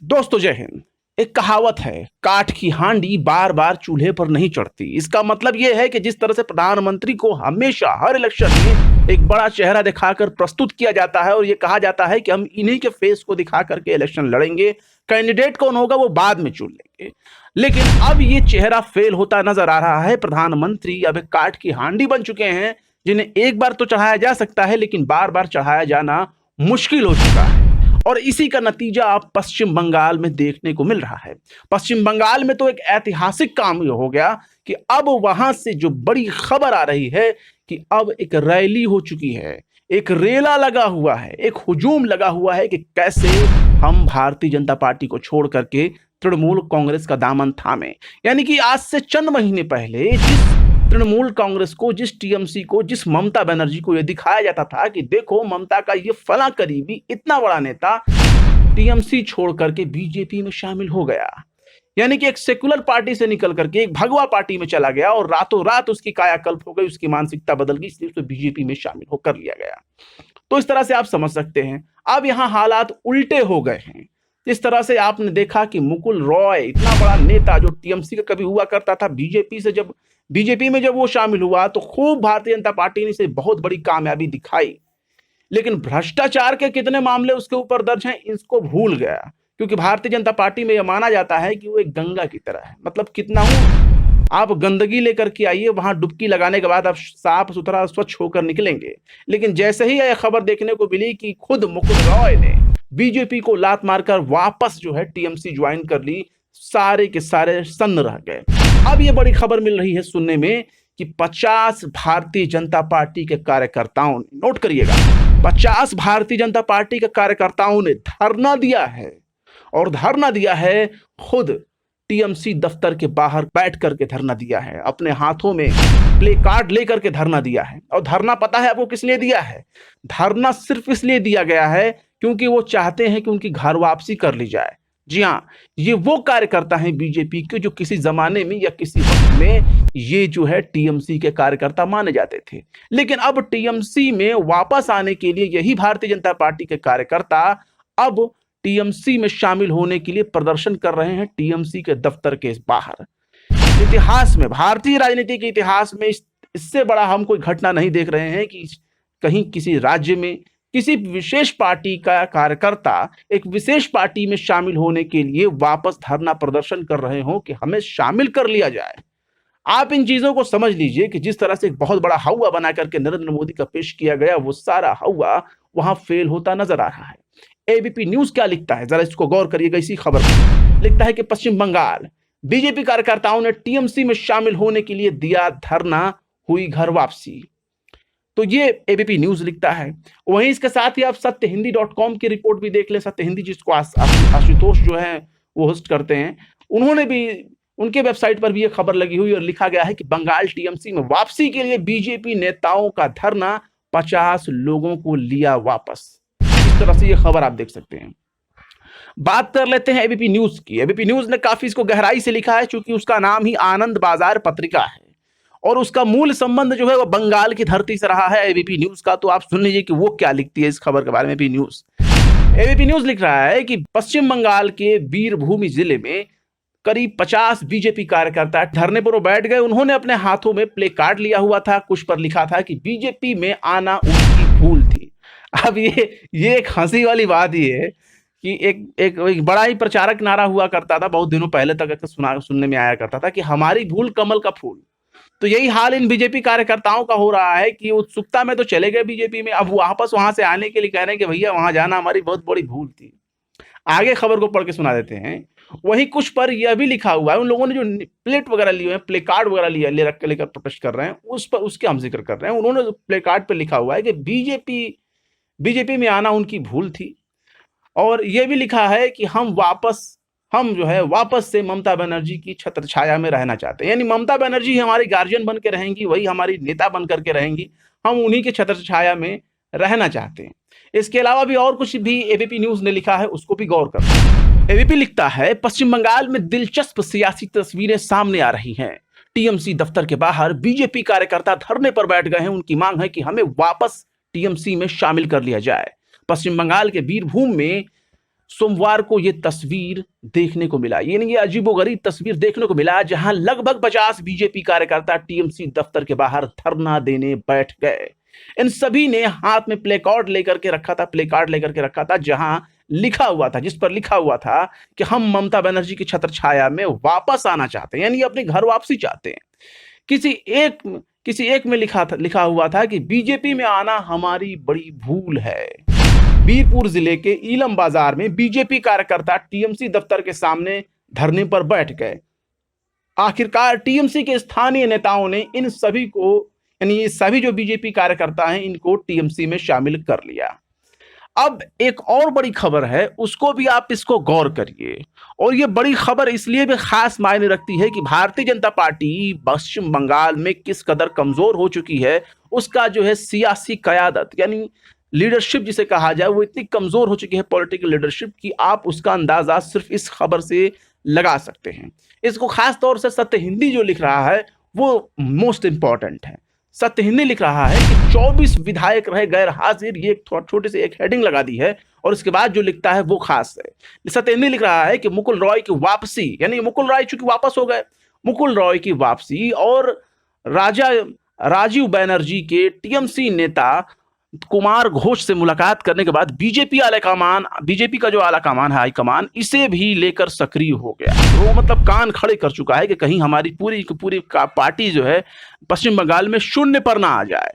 दोस्तों जय हिंद। एक कहावत है, काठ की हांडी बार बार चूल्हे पर नहीं चढ़ती। इसका मतलब यह है कि जिस तरह से प्रधानमंत्री को हमेशा हर इलेक्शन में एक बड़ा चेहरा दिखाकर प्रस्तुत किया जाता है और यह कहा जाता है कि हम इन्हीं के फेस को दिखा करके इलेक्शन लड़ेंगे, कैंडिडेट कौन होगा वो बाद में चुन लेंगे। लेकिन अब ये चेहरा फेल होता नजर आ रहा है। प्रधानमंत्री अब एक काठ की हांडी बन चुके हैं, जिन्हें एक बार तो चढ़ाया जा सकता है लेकिन बार बार चढ़ाया जाना मुश्किल हो चुका है। और इसी का नतीजा अब पश्चिम बंगाल में देखने को मिल रहा है। पश्चिम बंगाल में तो एक ऐतिहासिक काम हो गया कि अब वहां से जो बड़ी खबर आ रही है कि अब एक रैली हो चुकी है, एक रेला लगा हुआ है, एक हुजूम लगा हुआ है कि कैसे हम भारतीय जनता पार्टी को छोड़ करके तृणमूल कांग्रेस का दामन थामे। यानी कि आज से चंद महीने पहले जिस तृणमूल कांग्रेस को, जिस टीएमसी को, जिस ममता बनर्जी को यह दिखाया जाता था कि देखो ममता का ये फला करीबी इतना बड़ा नेता टीएमसी छोड़ करके बीजेपी में शामिल हो गया, यानी कि एक सेकुलर पार्टी से निकल करके एक भगवा पार्टी में चला गया और रातों रात उसकी कायाकल्प हो गई, उसकी मानसिकता बदल गई, इसलिए उसे बीजेपी में शामिल होकर लिया गया। तो इस तरह से आप समझ सकते हैं अब यहां हालात उल्टे हो गए हैं। इस तरह से आपने देखा कि मुकुल रॉय इतना बड़ा नेता जो टीएमसी का कभी हुआ करता था, बीजेपी में जब वो शामिल हुआ तो खूब भारतीय जनता पार्टी ने इसे बहुत बड़ी कामयाबी दिखाई, लेकिन भ्रष्टाचार के कितने मामले उसके ऊपर दर्ज हैं इसको भूल गया। क्योंकि भारतीय जनता पार्टी में यह माना जाता है कि वो एक गंगा की तरह है, मतलब कितना आप गंदगी लेकर के आइए, वहां डुबकी लगाने के बाद आप साफ सुथरा स्वच्छ होकर निकलेंगे। लेकिन जैसे ही यह खबर देखने को मिली कि खुद मुकुल रॉय ने बीजेपी को लात मारकर वापस जो है टीएमसी ज्वाइन कर ली, सारे के सारे सन्न रह गए। अब ये बड़ी खबर मिल रही है सुनने में कि 50 भारतीय जनता पार्टी के कार्यकर्ताओं ने, नोट करिएगा, 50 भारतीय जनता पार्टी के कार्यकर्ताओं ने धरना दिया है। और धरना दिया है खुद टीएमसी दफ्तर के बाहर बैठ करके धरना दिया है, अपने हाथों में प्ले कार्ड लेकर के धरना दिया है। और धरना पता है आपको किस लिए दिया है? धरना सिर्फ इसलिए दिया गया है क्योंकि वो चाहते हैं कि उनकी घर वापसी कर ली जाए। जी हाँ, ये वो कार्यकर्ता हैं बीजेपी के जो किसी जमाने में या किसी वक्त में ये जो है टीएमसी के कार्यकर्ता माने जाते थे, लेकिन अब टीएमसी में वापस आने के लिए यही भारतीय जनता पार्टी के कार्यकर्ता अब टीएमसी में शामिल होने के लिए प्रदर्शन कर रहे हैं टीएमसी के दफ्तर के बाहर। इतिहास में, भारतीय राजनीति के इतिहास में इससे बड़ा हम कोई घटना नहीं देख रहे हैं कि कहीं किसी राज्य में किसी विशेष पार्टी का कार्यकर्ता एक विशेष पार्टी में शामिल होने के लिए वापस धरना प्रदर्शन कर रहे हो कि हमें शामिल कर लिया जाए। आप इन चीजों को समझ लीजिए कि जिस तरह से एक बहुत बड़ा हवा बना करके नरेंद्र मोदी का पेश किया गया, वो सारा हवा वहां फेल होता नजर आ रहा है। एबीपी न्यूज क्या लिखता है, जरा इसको गौर करिएगा। इसी खबर में लिखता है कि पश्चिम बंगाल बीजेपी कार्यकर्ताओं ने टीएमसी में शामिल होने के लिए दिया धरना, हुई घर वापसी। तो ये एबीपी न्यूज लिखता है। वहीं इसके साथ ही आप सत्यहिंदी.com की रिपोर्ट भी देख लें। सत्य हिंदी जिसको आशुतोष जो है वो होस्ट करते हैं, उन्होंने भी, उनके वेबसाइट पर भी ये खबर लगी हुई और लिखा गया है कि बंगाल टीएमसी में वापसी के लिए बीजेपी नेताओं का धरना, 50 लोगों को लिया वापस। इस तरह से ये खबर आप देख सकते हैं। बात कर लेते हैं एबीपी न्यूज की। एबीपी न्यूज ने काफी इसको गहराई से लिखा है, क्योंकि उसका नाम ही आनंद बाजार पत्रिका है और उसका मूल संबंध जो है वो बंगाल की धरती से रहा है एबीपी न्यूज का। तो आप सुन लीजिए कि वो क्या लिखती है इस खबर के बारे में। एबीपी न्यूज लिख रहा है कि पश्चिम बंगाल के बीरभूम जिले में करीब 50 बीजेपी कार्यकर्ता धरने पर बैठ गए। उन्होंने अपने हाथों में प्ले कार्ड लिया हुआ था, कुछ पर लिखा था कि बीजेपी में आना उनकी भूल थी। अब ये एक हंसी वाली बात ये है कि एक बड़ा ही प्रचारक नारा हुआ करता था बहुत दिनों पहले तक, सुनने में आया करता था कि हमारी भूल कमल का फूल। तो यही हाल इन बीजेपी कार्यकर्ताओं का हो रहा है कि उत्सुकता में तो चले गए बीजेपी में, अब वापस वहां से आने के लिए कह रहे हैं कि भैया वहां जाना हमारी बहुत बड़ी भूल थी। आगे खबर को पढ़ के सुना देते हैं। वहीं कुछ पर यह भी लिखा हुआ है, उन लोगों ने जो प्लेट वगैरह लिए हुए हैं, प्ले कार्ड वगैरह लेकर प्रोटेस्ट कर रहे हैं, उस पर उसके हम जिक्र कर रहे हैं। उन्होंने प्ले कार्ड पर लिखा हुआ है कि बीजेपी में आना उनकी भूल थी। और यह भी लिखा है कि हम वापस से ममता बनर्जी की छत्र छाया में रहना चाहते हैं। यानी ममता बनर्जी हमारी गार्जियन बन के रहेंगी, वही हमारी नेता बन करके रहेंगी, हम उन्हीं के छत्र छाया में रहना चाहते हैं। इसके अलावा भी और कुछ भी एबीपी न्यूज ने लिखा है, उसको भी गौर करें। एबीपी लिखता है पश्चिम बंगाल में दिलचस्प सियासी तस्वीरें सामने आ रही हैं। टीएमसी दफ्तर के बाहर बीजेपी कार्यकर्ता धरने पर बैठ गए हैं। उनकी मांग है कि हमें वापस टीएमसी में शामिल कर लिया जाए। पश्चिम बंगाल के बीरभूम में सोमवार को ये तस्वीर देखने को मिला, यानी ये अजीबोगरीब तस्वीर देखने को मिला, जहां लगभग 50 बीजेपी कार्यकर्ता टीएमसी दफ्तर के बाहर धरना देने बैठ गए। इन सभी ने हाथ में प्ले कार्ड लेकर के रखा था, जहां लिखा हुआ था, जिस पर लिखा हुआ था कि हम ममता बनर्जी की छत्र छाया में वापस आना चाहते हैं, यानी अपनी घर वापसी चाहते हैं। किसी एक में लिखा हुआ था कि बीजेपी में आना हमारी बड़ी भूल है। बीरपुर जिले के इलम बाजार में बीजेपी कार्यकर्ता टीएमसी दफ्तर के सामने धरने पर बैठ गए। आखिरकार टीएमसी के स्थानीय नेताओं ने इन सभी को, यानी ये सभी जो बीजेपी कार्यकर्ता हैं, इनको टीएमसी में शामिल कर लिया। अब एक और बड़ी खबर है, उसको भी आप इसको गौर करिए, और ये बड़ी खबर इसलिए भी खास मायने रखती है कि भारतीय जनता पार्टी पश्चिम बंगाल में किस कदर कमजोर हो चुकी है। उसका जो है सियासी कयादत, यानी लीडरशिप जिसे कहा जाए, वो इतनी कमजोर हो चुकी है, पॉलिटिकल लीडरशिप, कि आप उसका अंदाजा सिर्फ इस खबर से लगा सकते हैं। इसको खास तौर से सत्य हिंदी जो लिख रहा है वो मोस्ट इंपॉर्टेंट है। सत्य हिंदी लिख रहा है कि 24 विधायक रहे गैर हाजिर, ये एक छोटे से एक हेडिंग लगा दी है, और उसके बाद जो लिखता है वो खास है। सत्य हिंदी लिख रहा है कि मुकुल रॉय की वापसी, यानी मुकुल रॉय चूंकि वापस हो गए, मुकुल रॉय की वापसी और राजीव बैनर्जी के टीएमसी नेता कुमार घोष से मुलाकात करने के बाद बीजेपी का जो आलाकमान है, हाईकमान, इसे भी लेकर सक्रिय हो गया। वो मतलब कान खड़े कर चुका है कि कहीं हमारी पूरी पार्टी जो है पश्चिम बंगाल में शून्य पर ना आ जाए।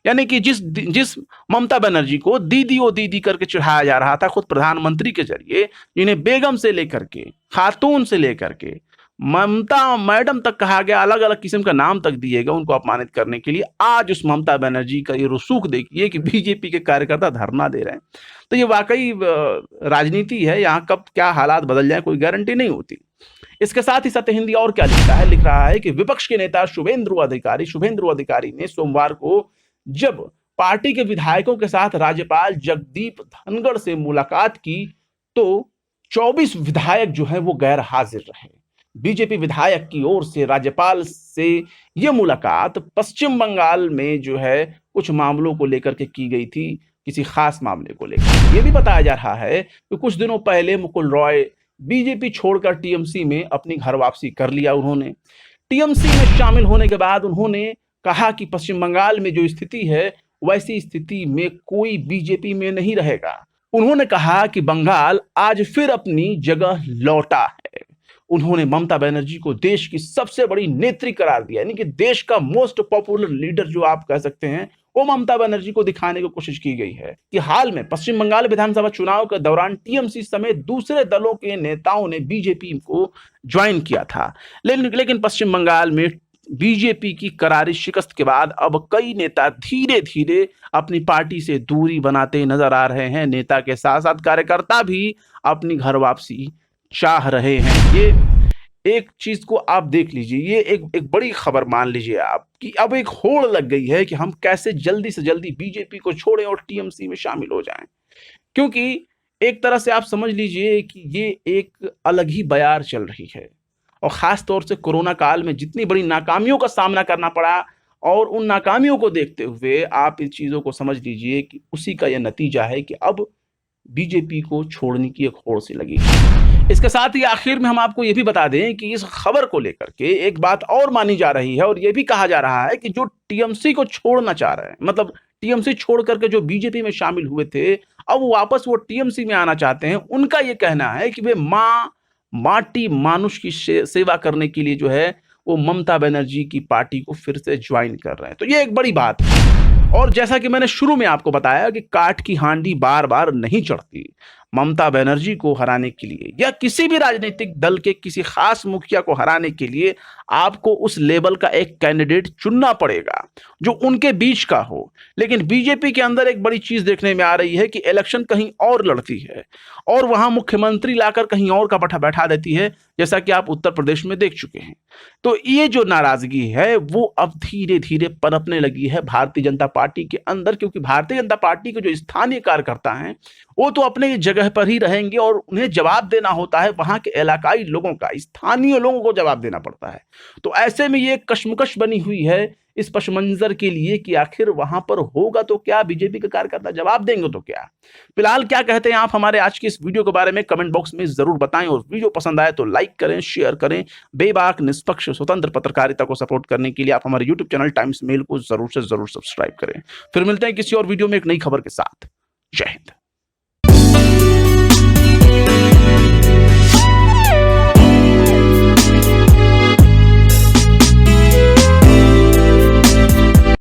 यानी कि जिस ममता बनर्जी को दीदी करके चढ़ाया जा रहा था खुद प्रधानमंत्री के जरिए, जिन्हें बेगम से लेकर के, खातून से लेकर के ममता मैडम तक कहा गया, अलग अलग किस्म का नाम तक दिए गए उनको अपमानित करने के लिए, आज उस ममता बनर्जी का ये रुसूख देखिए कि बीजेपी के कार्यकर्ता धरना दे रहे हैं। तो ये वाकई राजनीति है, यहाँ कब क्या हालात बदल जाए कोई गारंटी नहीं होती। इसके साथ ही सत्य हिंदी और क्या लिख रहा है कि विपक्ष के नेता शुभेंदु अधिकारी ने सोमवार को जब पार्टी के विधायकों के साथ राज्यपाल जगदीप धनखड़ से मुलाकात की तो 24 विधायक जो है वो गैर हाजिर रहे। बीजेपी विधायक की ओर से राज्यपाल से यह मुलाकात पश्चिम बंगाल में जो है कुछ मामलों को लेकर के की गई थी, किसी खास मामले को लेकर। यह भी बताया जा रहा है कि कुछ दिनों पहले मुकुल रॉय बीजेपी छोड़कर टीएमसी में अपनी घर वापसी कर लिया। उन्होंने टीएमसी में शामिल होने के बाद उन्होंने कहा कि पश्चिम बंगाल में जो स्थिति है वैसी स्थिति में कोई बीजेपी में नहीं रहेगा। उन्होंने कहा कि बंगाल आज फिर अपनी जगह लौटा है। उन्होंने ममता बनर्जी को देश की सबसे बड़ी नेत्री करार दिया, यानी कि देश का मोस्ट पॉपुलर लीडर जो आप कह सकते हैं, वो ममता बनर्जी को दिखाने की कोशिश की गई है कि हाल में पश्चिम बंगाल विधानसभा चुनाव के दौरान टीएमसी समेत दूसरे दलों के नेताओं ने बीजेपी को ज्वाइन किया था, लेकिन पश्चिम बंगाल में बीजेपी की करारी शिकस्त के बाद अब कई नेता धीरे धीरे अपनी पार्टी से दूरी बनाते नजर आ रहे हैं। नेता के साथ साथ कार्यकर्ता भी अपनी घर वापसी चाह रहे हैं। ये एक चीज को आप देख लीजिए, ये एक बड़ी खबर मान लीजिए आप कि अब एक होड़ लग गई है कि हम कैसे जल्दी से जल्दी बीजेपी को छोड़ें और टीएमसी में शामिल हो जाएं, क्योंकि एक तरह से आप समझ लीजिए कि ये एक अलग ही बयार चल रही है। और खास तौर से कोरोना काल में जितनी बड़ी नाकामियों का सामना करना पड़ा, और उन नाकामियों को देखते हुए आप इस चीजों को समझ लीजिए कि उसी का यह नतीजा है कि अब बीजेपी को छोड़ने की एक होड़ सी लगी। इसके साथ ही आखिर में हम आपको यह भी बता दें कि इस खबर को लेकर के एक बात और मानी जा रही है, और यह भी कहा जा रहा है कि जो टीएमसी को छोड़ना चाह रहे हैं, मतलब टीएमसी छोड़ करके जो बीजेपी में शामिल हुए थे, अब वापस वो टीएमसी में आना चाहते हैं। उनका यह कहना है कि वे माटी मानुष की सेवा करने के लिए जो है वो ममता बनर्जी की पार्टी को फिर से ज्वाइन कर रहे हैं। तो ये एक बड़ी बात है। और जैसा कि मैंने शुरू में आपको बताया कि काठ की हांडी बार बार नहीं चढ़ती। ममता बनर्जी को हराने के लिए या किसी भी राजनीतिक दल के किसी खास मुखिया को हराने के लिए आपको उस लेवल का एक कैंडिडेट चुनना पड़ेगा जो उनके बीच का हो। लेकिन बीजेपी के अंदर एक बड़ी चीज देखने में आ रही है कि इलेक्शन कहीं और लड़ती है और वहां मुख्यमंत्री लाकर कहीं और का बैठा देती है, जैसा कि आप उत्तर प्रदेश में देख चुके हैं। तो ये जो नाराजगी है वो अब धीरे धीरे पनपने लगी है भारतीय जनता पार्टी के अंदर, क्योंकि भारतीय जनता पार्टी के जो स्थानीय कार्यकर्ता हैं वो तो अपने जगह पर ही रहेंगे और उन्हें जवाब देना होता है, वहां के इलाकाई लोगों का, स्थानीय लोगों को जवाब देना पड़ता है। तो ऐसे में ये कश्मकश बनी हुई है इस पश मंजर के लिए कि आखिर वहां पर होगा तो क्या, बीजेपी के कार्यकर्ता जवाब देंगे तो क्या। फिलहाल क्या कहते हैं आप हमारे आज की इस वीडियो के बारे में कमेंट बॉक्स में जरूर बताएं, और वीडियो पसंद आए तो लाइक करें, शेयर करें। बेबाक, निष्पक्ष, स्वतंत्र पत्रकारिता को सपोर्ट करने के लिए आप हमारे यूट्यूब चैनल टाइम्स मेल को जरूर से जरूर सब्सक्राइब करें। फिर मिलते हैं किसी और वीडियो में एक नई खबर के साथ। जय हिंद।